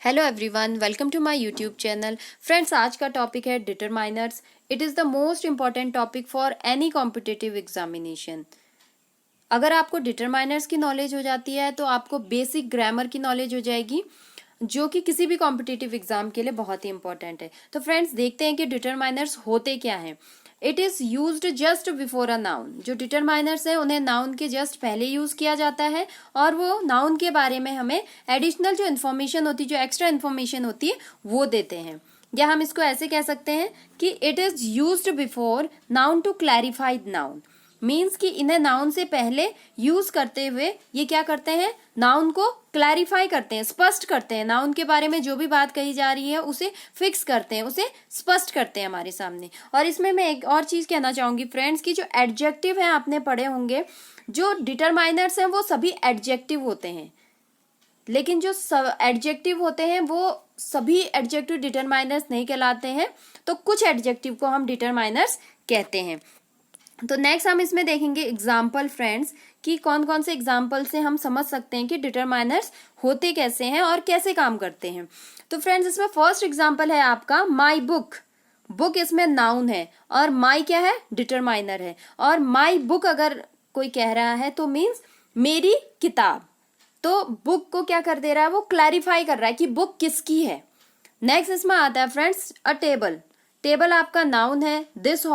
Hello everyone, welcome to my YouTube channel. Friends, आज का topic है determiners. It is the most important topic for any competitive examination. अगर आपको determiners की knowledge हो जाती है तो आपको बेसिक ग्रामर की नॉलेज हो जाएगी, जो कि किसी भी कॉम्पिटिटिव एग्जाम के लिए बहुत ही इंपॉर्टेंट है। तो फ्रेंड्स, देखते हैं कि डिटरमाइनर्स होते क्या हैं। It is used just before a noun. जो डिटरमाइनर्स है उन्हें नाउन के जस्ट पहले यूज किया जाता है और वो नाउन के बारे में हमें एडिशनल जो इन्फॉर्मेशन होती है, जो एक्स्ट्रा इन्फॉर्मेशन होती है, वो देते हैं। या हम इसको ऐसे कह सकते हैं कि it is used before noun to clarify noun. Means कि इन्हें नाउन से पहले यूज करते हुए ये क्या करते हैं, नाउन को क्लैरिफाई करते हैं, स्पष्ट करते हैं। नाउन के बारे में जो भी बात कही जा रही है उसे फिक्स करते हैं, उसे स्पष्ट करते हैं हमारे सामने। और इसमें मैं एक और चीज कहना चाहूंगी फ्रेंड्स की जो एडजेक्टिव है, आपने पढ़े होंगे, जो डिटरमाइनर्स हैं वो सभी एडजेक्टिव होते हैं, लेकिन जो एडजेक्टिव होते हैं वो सभी एडजेक्टिव डिटरमाइनर्स नहीं कहलाते हैं। तो कुछ एडजेक्टिव को हम डिटरमाइनर्स कहते हैं। तो नेक्स्ट हम इसमें देखेंगे एग्जाम्पल फ्रेंड्स, कि कौन कौन से एग्जाम्पल से हम समझ सकते हैं कि डिटरमाइनर्स होते कैसे हैं और कैसे काम करते हैं। तो फ्रेंड्स, इसमें फर्स्ट एग्जाम्पल है आपका माई बुक। बुक इसमें नाउन है और माई क्या है, डिटरमाइनर है। और माई बुक अगर कोई कह रहा है तो मीन्स मेरी किताब। तो बुक को क्या कर दे रहा है, वो क्लैरिफाई कर रहा है कि बुक किसकी है। नेक्स्ट इसमें आता है फ्रेंड्स अ टेबल। टेबल आपका नाउन है। दिस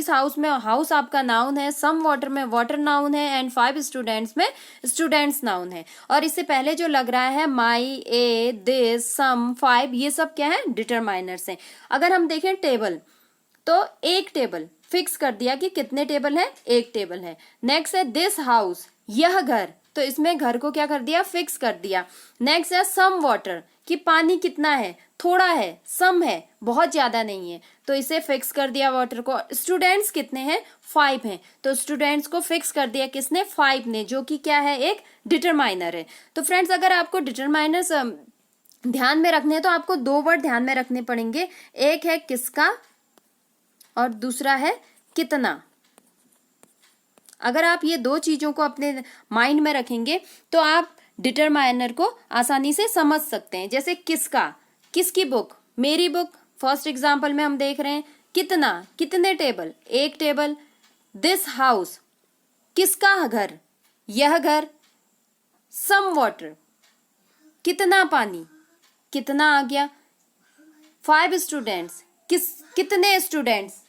हाउस में हाउस आपका नाउन है। सम वाटर में वाटर नाउन है। एंड 5 स्टूडेंट्स में स्टूडेंट्स नाउन है। और इससे पहले जो लग रहा है माई, ए, दिस, सम, 5, ये सब क्या है, डिटरमाइनर्स हैं। अगर हम देखें टेबल, तो एक टेबल फिक्स कर दिया कि कितने टेबल है, एक टेबल है। नेक्स्ट है दिस हाउस, यह घर, तो इसमें घर को क्या कर दिया, फिक्स कर दिया। नेक्स्ट है सम वाटर, कि पानी कितना है, थोड़ा है। सम है, बहुत ज्यादा नहीं है, तो इसे फिक्स कर दिया वाटर को। स्टूडेंट्स कितने हैं, 5 हैं, तो स्टूडेंट्स को फिक्स कर दिया किसने, 5 ने, जो कि क्या है, एक डिटरमाइनर है। तो फ्रेंड्स, अगर आपको डिटरमाइनर्स ध्यान में रखने हैं तो आपको 2 वर्ड ध्यान में रखने पड़ेंगे। एक है किसका और दूसरा है कितना। अगर आप ये 2 चीजों को अपने माइंड में रखेंगे तो आप डिटरमाइनर को आसानी से समझ सकते हैं। जैसे किसका, किसकी बुक, मेरी बुक, फर्स्ट एग्जांपल में हम देख रहे हैं। कितना, कितने टेबल, एक टेबल। दिस हाउस, किसका घर, यह घर। सम वाटर, कितना पानी, कितना आ गया। 5 स्टूडेंट्स, कितने स्टूडेंट्स,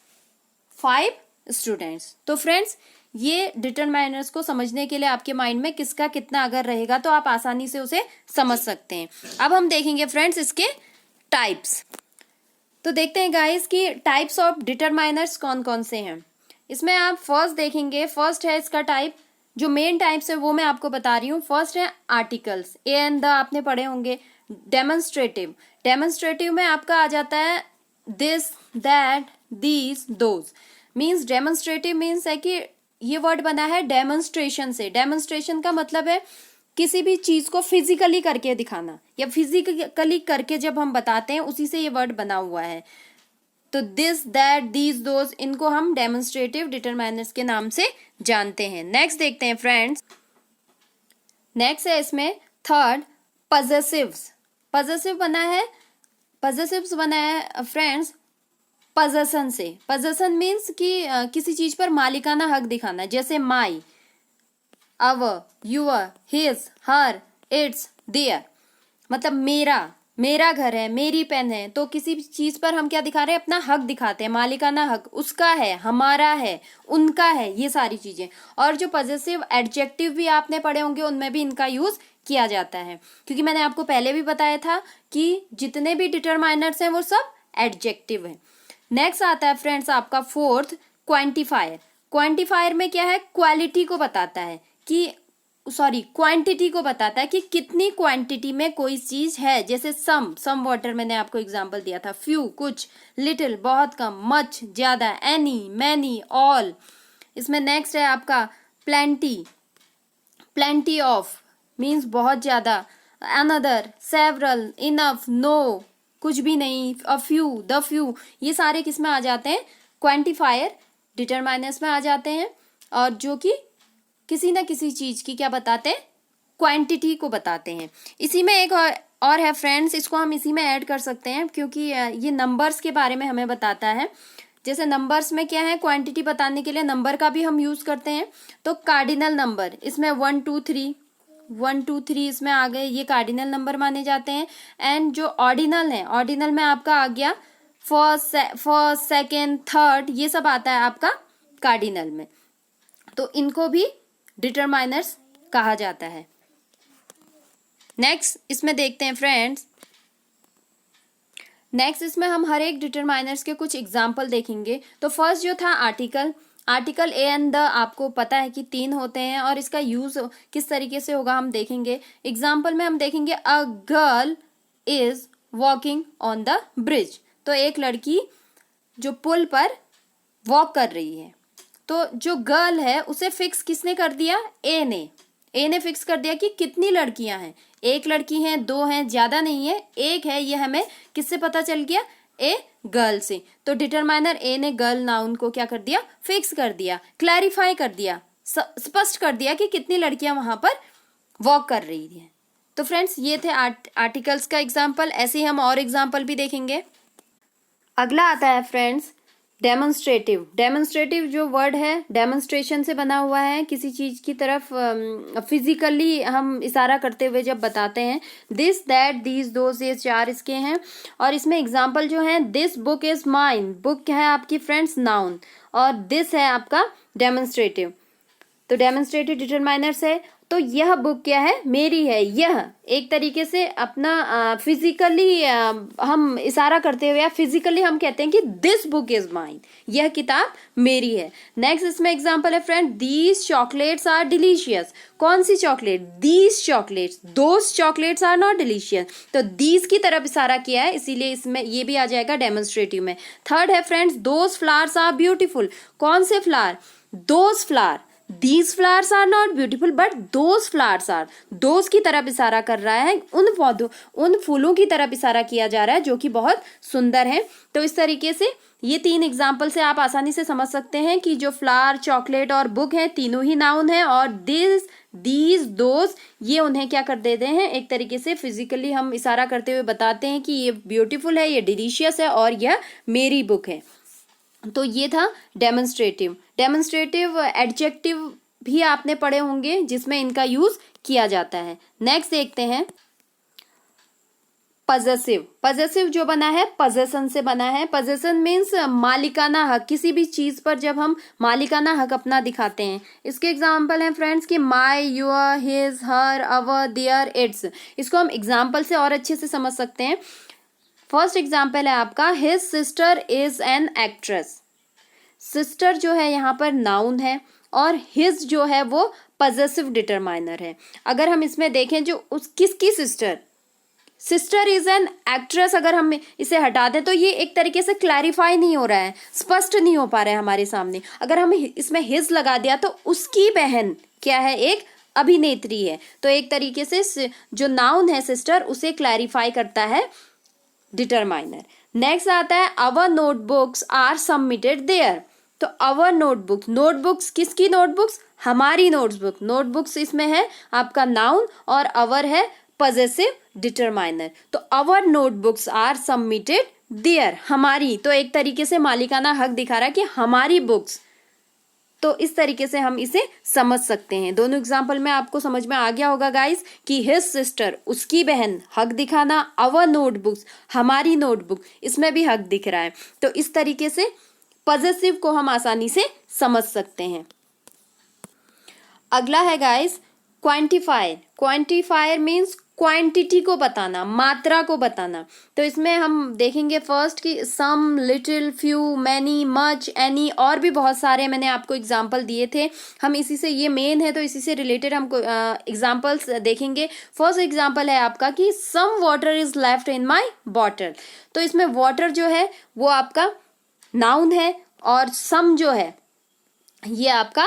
5 स्टूडेंट्स। तो फ्रेंड्स, ये डिटरमाइनर्स को समझने के लिए आपके माइंड में किसका कितना अगर रहेगा तो आप आसानी से उसे समझ सकते हैं। अब हम देखेंगे फ्रेंड्स इसके टाइप्स। तो देखते हैं गाइस कि टाइप्स ऑफ डिटरमाइनर्स कौन कौन से हैं। इसमें आप फर्स्ट देखेंगे, फर्स्ट है इसका टाइप, जो मेन टाइप्स है वो मैं आपको बता रही हूँ। फर्स्ट है आर्टिकल्स, ए एंड द आपने पढ़े होंगे। डेमोन्स्ट्रेटिव, डेमोन्स्ट्रेटिव में आपका आ जाता है this, that, these, those. Means demonstrative means है कि ये वर्ड बना है डेमोन्स्ट्रेशन से। डेमोन्स्ट्रेशन का मतलब है किसी भी चीज को फिजिकली करके दिखाना, या फिजिकली करके जब हम बताते हैं उसी से ये वर्ड बना हुआ है। तो दिस, दैट, दीज, दोज, इनको हम डेमोन्स्ट्रेटिव डिटरमाइनर्स के नाम से जानते हैं। नेक्स्ट देखते हैं फ्रेंड्स। नेक्स्ट है इसमें थर्ड पजेसिव्स। पजेसिव्स बना है फ्रेंड्स पजेशन से। पजेशन मीन्स कि किसी चीज पर मालिकाना हक दिखाना। जैसे my, our, your, his, her, its, their, मतलब मेरा, मेरा घर है, मेरी पेन है। तो किसी चीज पर हम क्या दिखा रहे हैं, अपना हक दिखाते हैं, मालिकाना हक। उसका है, हमारा है, उनका है, ये सारी चीजें। और जो पजेसिव एडजेक्टिव भी आपने पढ़े होंगे उनमें भी इनका यूज किया जाता है, क्योंकि मैंने आपको पहले भी बताया था कि जितने भी डिटरमाइनर्स हैं वो सब एडजेक्टिव है। नेक्स्ट आता है फ्रेंड्स आपका फोर्थ क्वांटिफायर। क्वांटिफायर में क्या है, क्वालिटी को बताता है कि क्वांटिटी को बताता है कि कितनी क्वांटिटी में कोई चीज है। जैसे सम वाटर मैंने आपको एग्जांपल दिया था। फ्यू, कुछ। लिटिल, बहुत कम। मच, ज्यादा। Any, many, all. इसमें नेक्स्ट है आपका प्लेंटी। प्लेंटी ऑफ मीन्स बहुत ज्यादा। अनदर, सेवरल, इनफ, नो, कुछ भी नहीं। अ फ्यू, द फ्यू, ये सारे किस में आ जाते हैं, क्वांटिफायर डिटरमाइनर्स में आ जाते हैं। और जो कि किसी ना किसी चीज की क्या बताते हैं, क्वांटिटी को बताते हैं। इसी में एक और है फ्रेंड्स, इसको हम इसी में ऐड कर सकते हैं क्योंकि ये नंबर्स के बारे में हमें बताता है। जैसे नंबर्स में क्या है, क्वांटिटी बताने के लिए नंबर का भी हम यूज करते हैं। तो कार्डिनल नंबर, इसमें 1 2 3 1 2 3 इसमें आ गए, ये कार्डिनल नंबर माने जाते हैं। एंड जो ऑर्डिनल है, ऑर्डिनल में आपका आ गया फर्स्ट सेकेंड थर्ड, ये सब आता है आपका कार्डिनल में। तो इनको भी डिटरमाइनर्स कहा जाता है। नेक्स्ट इसमें देखते हैं फ्रेंड्स, नेक्स्ट इसमें हम हर एक डिटरमाइनर्स के कुछ एग्जाम्पल देखेंगे। तो फर्स्ट जो था article, article A and the आपको पता है कि 3 होते हैं और इसका यूज किस तरीके से होगा हम देखेंगे। एग्जाम्पल में हम देखेंगे a girl is walking on the bridge, तो एक लड़की जो पुल पर वॉक कर रही है। तो जो गर्ल है उसे फिक्स किसने कर दिया, ए ने फिक्स कर दिया कि कितनी लड़कियां हैं, एक लड़की है, 2 हैं, ज्यादा नहीं है, एक है। ये हमें किससे पता चल गया, ए गर्ल से। तो डिटरमाइनर ए ने गर्ल नाउन को क्या कर दिया, फिक्स कर दिया, क्लैरिफाई कर दिया, स्पष्ट कर दिया कि कितनी लड़कियां वहां पर वॉक कर रही हैं। तो फ्रेंड्स ये थे आर्टिकल्स का एग्जाम्पल। ऐसे ही हम और एग्जाम्पल भी देखेंगे। अगला आता है फ्रेंड्स डेमोन्स्ट्रेटिव। डेमोन्स्ट्रेटिव जो वर्ड है डेमोन्स्ट्रेशन से बना हुआ है, किसी चीज की तरफ फिजिकली हम इशारा करते हुए जब बताते हैं। दिस दैट दीज दोज, ये 4 इसके हैं। और इसमें एग्जाम्पल जो है, this book is mine, book है आपकी फ्रेंड्स नाउन, और दिस है आपका डेमोन्स्ट्रेटिव। तो डेमोन्स्ट्रेटिव डिटरमाइनर्स है। तो यह बुक क्या है, मेरी है। यह एक तरीके से अपना फिजिकली हम इशारा करते हुए या फिजिकली हम कहते हैं कि दिस बुक इज माइन, यह किताब मेरी है। नेक्स्ट इसमें एग्जांपल है friend, these chocolates are delicious. कौन सी chocolate, these chocolates, those chocolates are not delicious. तो दीज की तरफ इशारा किया है, इसीलिए इसमें ये भी आ जाएगा डेमोन्स्ट्रेटिव में। थर्ड है friends, those flowers are beautiful. कौन से flower, those flower. These flowers are not beautiful but those flowers are, those की तरफ इशारा कर रहा है, उन पौधों, उन फूलों की तरफ इशारा किया जा रहा है जो कि बहुत सुंदर है। तो इस तरीके से ये 3 एग्जाम्पल से आप आसानी से समझ सकते हैं कि जो फ्लावर, चॉकलेट और बुक है, तीनों ही नाउन है। और दिस, दीज, दोज, ये उन्हें क्या कर देते हैं, एक तरीके से फिजिकली हम इशारा करते हुए बताते हैं कि ये ब्यूटीफुल है, ये डिलीशियस है और यह मेरी बुक है। तो ये था डेमोन्स्ट्रेटिव। डेमोन्स्ट्रेटिव एडजेक्टिव भी आपने पढ़े होंगे जिसमें इनका यूज किया जाता है। नेक्स्ट देखते हैं पजेसिव। पजेसिव जो बना है पजेशन से बना है। पजेशन मीन्स मालिकाना हक, किसी भी चीज पर जब हम मालिकाना हक अपना दिखाते हैं। इसके एग्जाम्पल हैं फ्रेंड्स कि my, your, his, her, our, their, its. इसको हम एग्जाम्पल से और अच्छे से समझ सकते हैं। फर्स्ट एग्जाम्पल है आपका, his sister is an actress. Sister जो है यहाँ पर नाउन है और हिज जो है वो पजेसिव डिटरमाइनर है। अगर हम इसमें देखें जो उस किसकी sister, sister is an actress, अगर हम इसे हटा दें तो ये एक तरीके से क्लैरिफाई नहीं हो रहा है, स्पष्ट नहीं हो पा रहा है हमारे सामने। अगर हम इसमें हिज लगा दिया तो उसकी बहन क्या है, एक अभिनेत्री है। तो एक तरीके से जो नाउन है सिस्टर उसे क्लैरिफाई करता है डिटरमाइनर। नेक्स्ट आता है अवर नोटबुक्स आर सबमिटेड देयर। तो अवर नोटबुक्स, नोटबुक्स किसकी नोटबुक्स, हमारी नोटबुक। नोटबुक्स इसमें है आपका नाउन और अवर है पजेसिव डिटरमाइनर। तो अवर नोटबुक्स आर सबमिटेड देयर, हमारी, तो एक तरीके से मालिकाना हक दिखा रहा है कि हमारी बुक्स। तो इस तरीके से हम इसे समझ सकते हैं। दोनों एग्जाम्पल में आपको समझ में आ गया होगा गाइस कि हिज सिस्टर, उसकी बहन, हक दिखाना, अवर नोटबुक्स, हमारी नोटबुक, इसमें भी हक दिख रहा है। तो इस तरीके से पजेसिव को हम आसानी से समझ सकते हैं। अगला है guys quantifier. Quantifier means quantity को बताना, मात्रा को बताना। तो इसमें हम देखेंगे फर्स्ट कि some, little, few, many, much, any, और भी बहुत सारे मैंने आपको एग्जाम्पल दिए थे। हम इसी से, ये मेन है तो इसी से रिलेटेड हमको एग्जाम्पल्स देखेंगे। फर्स्ट एग्जाम्पल है आपका कि some water is left in my bottle. तो इसमें वाटर जो है वो आपका नाउन है और सम जो है ये आपका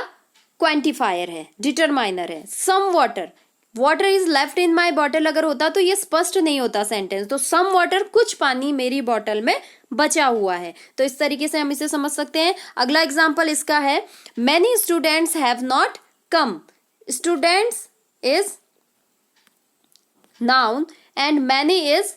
क्वांटिफायर है, डिटरमाइनर है। Some water, water is left in my bottle अगर होता तो ये स्पष्ट नहीं होता सेंटेंस। तो सम वाटर, कुछ पानी मेरी बॉटल में बचा हुआ है। तो इस तरीके से हम इसे समझ सकते हैं। अगला एग्जाम्पल इसका है, many students have not come. Students is noun and many is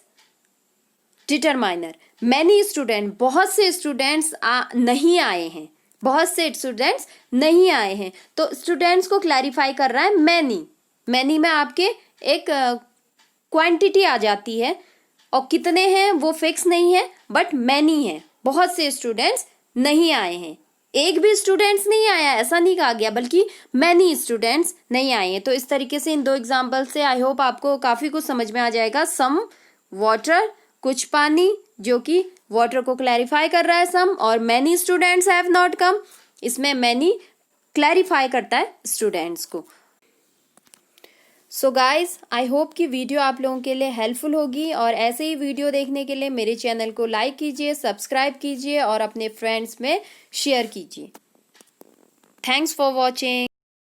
determiner. Many student, बहुत से स्टूडेंट्स नहीं आए हैं, बहुत से स्टूडेंट्स नहीं आए हैं, तो स्टूडेंट्स को क्लैरिफाई कर रहा है मैनी। मैनी में आपके एक क्वांटिटी आ जाती है और कितने हैं वो फिक्स नहीं है, बट मैनी है, बहुत से स्टूडेंट्स नहीं आए हैं। एक भी स्टूडेंट्स नहीं आया ऐसा नहीं कहा गया, बल्कि मैनी स्टूडेंट्स नहीं आए हैं। तो इस तरीके से इन दो एग्जाम्पल से आई होप आपको काफी कुछ समझ में आ जाएगा। सम वाटर, कुछ पानी, जो कि वाटर को क्लैरिफाई कर रहा है सम, और many students have not come, इसमें मैनी क्लैरिफाई करता है स्टूडेंट्स को। सो गाइज, आई होप कि वीडियो आप लोगों के लिए हेल्पफुल होगी, और ऐसे ही वीडियो देखने के लिए मेरे चैनल को लाइक कीजिए, सब्सक्राइब कीजिए और अपने फ्रेंड्स में शेयर कीजिए। Thanks for watching.